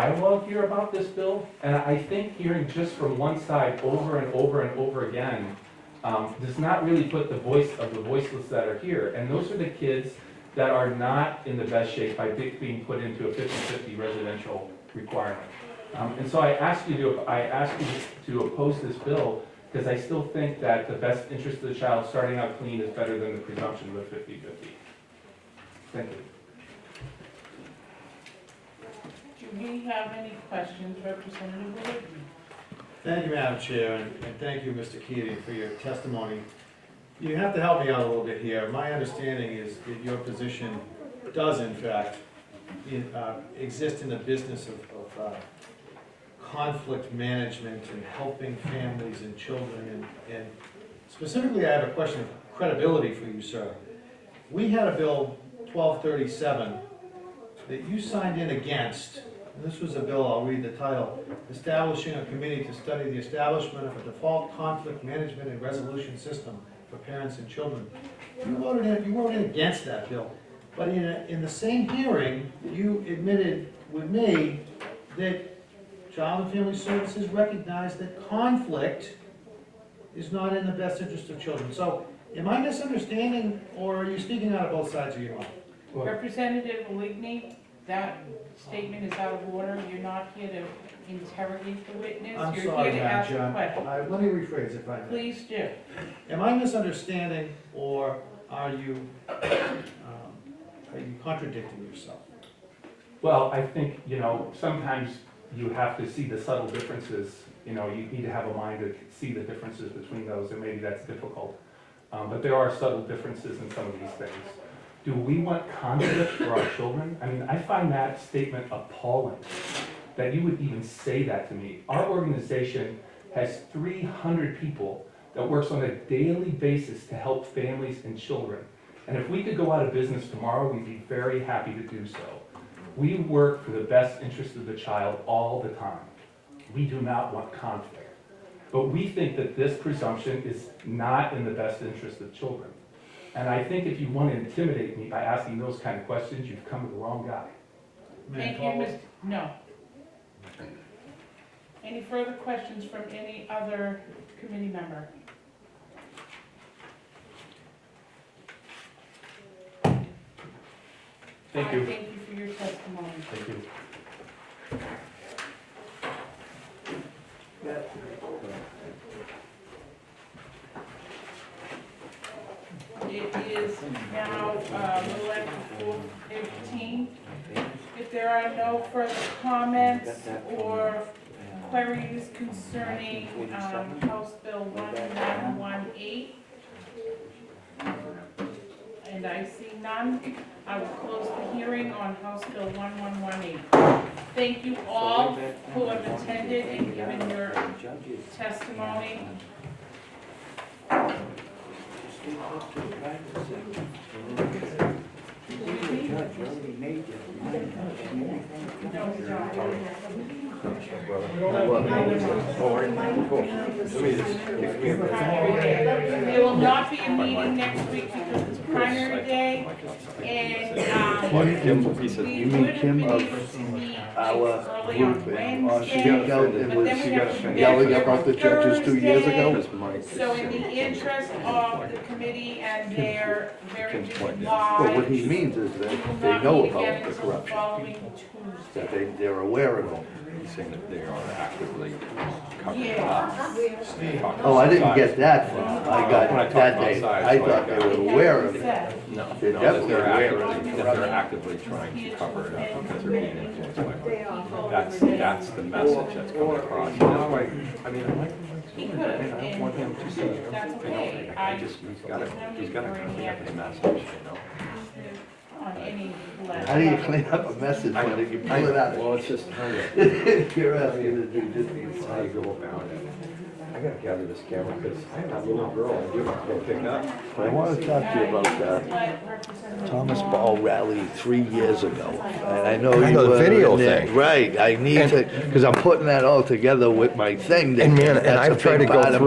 dialogue here about this bill, and I think hearing just from one side over and over and over again does not really put the voice of the voiceless that are here. And those are the kids that are not in the best shape by being put into a 50-50 residential requirement. And so I ask you to oppose this bill, because I still think that the best interest of the child starting out clean is better than the presumption of a 50-50. Thank you. Do we have any questions, Representative Wood? Thank you, Madam Chair, and thank you, Mr. Keating, for your testimony. You have to help me out a little bit here. My understanding is that your position does, in fact, exist in the business of conflict management and helping families and children. And specifically, I have a question of credibility for you, sir. We had a bill 1237 that you signed in against. And this was a bill, I'll read the title, establishing a committee to study the establishment of a default conflict management and resolution system for parents and children. You voted in against that bill, but in the same hearing, you admitted with me that Child and Family Services recognized that conflict is not in the best interest of children. So, am I misunderstanding, or are you speaking out of both sides of your mouth? Representative Aligney, that statement is out of order. You're not here to interrogate the witness. I'm You're sorry, here to ask a Madam question. Chair. Let me rephrase if I may. Please do. Am I misunderstanding, or are you contradicting yourself? Well, I think, sometimes you have to see the subtle differences. You need to have a mind to see the differences between those, and maybe that's difficult. But there are subtle differences in some of these things. Do we want conflict for our children? I mean, I find that statement appalling, that you would even say that to me. Our organization has 300 people that works on a daily basis to help families and children. And if we could go out of business tomorrow, we'd be very happy to do so. We work for the best interest of the child all the time. We do not want conflict. But we think that this presumption is not in the best interest of children. And I think if you want to intimidate me by asking those kind of questions, you've come to the wrong guy. Thank you, Mr. No. Any further questions from any other committee member? Thank you. Thank you for your testimony. Thank you. It is now 11:15. If there are no further comments or queries concerning House Bill 1118, and I see none, I will close the hearing on House Bill 1118. Thank you all who have attended and given your testimony. There will not be a meeting next week because it's primary day, and we would have been able to meet early on Wednesday, Speak out and but was then we have to yelling about the judges 2 years ago. So in the interest of the committee and their very busy But what he lives, means is we will that they not know meet again about the until the corruption, following that Tuesday. they're aware of it. He's saying that they are actively covering Yeah. Oh, I didn't get that far. I got When I talked that about day, size, I so I thought they got- were aware of it. Said. No, They're no, that definitely they're aware of actively, it. that they're actively trying to cover it up because they're being influenced by it. That's the message that's coming across. And that's why, I mean, I like, He could I have, mean, I don't want him to see it. that's You know, okay. I just, he's gotta clean up his message, you know? On any How do you level. clean up a message I know, when you pull I it know. out? Well, it's just how you, You're asking to do it's how you just. go about it. I gotta gather this camera because I have a little girl I do have to go pick up. I want to talk to you about that. Let Representative Thomas Long- Ball rally 3 years ago, and I know I you know the were video in there. thing. Right, I need to, because I'm putting that all together with my thing. And man, and That's a I've tried big to go part of through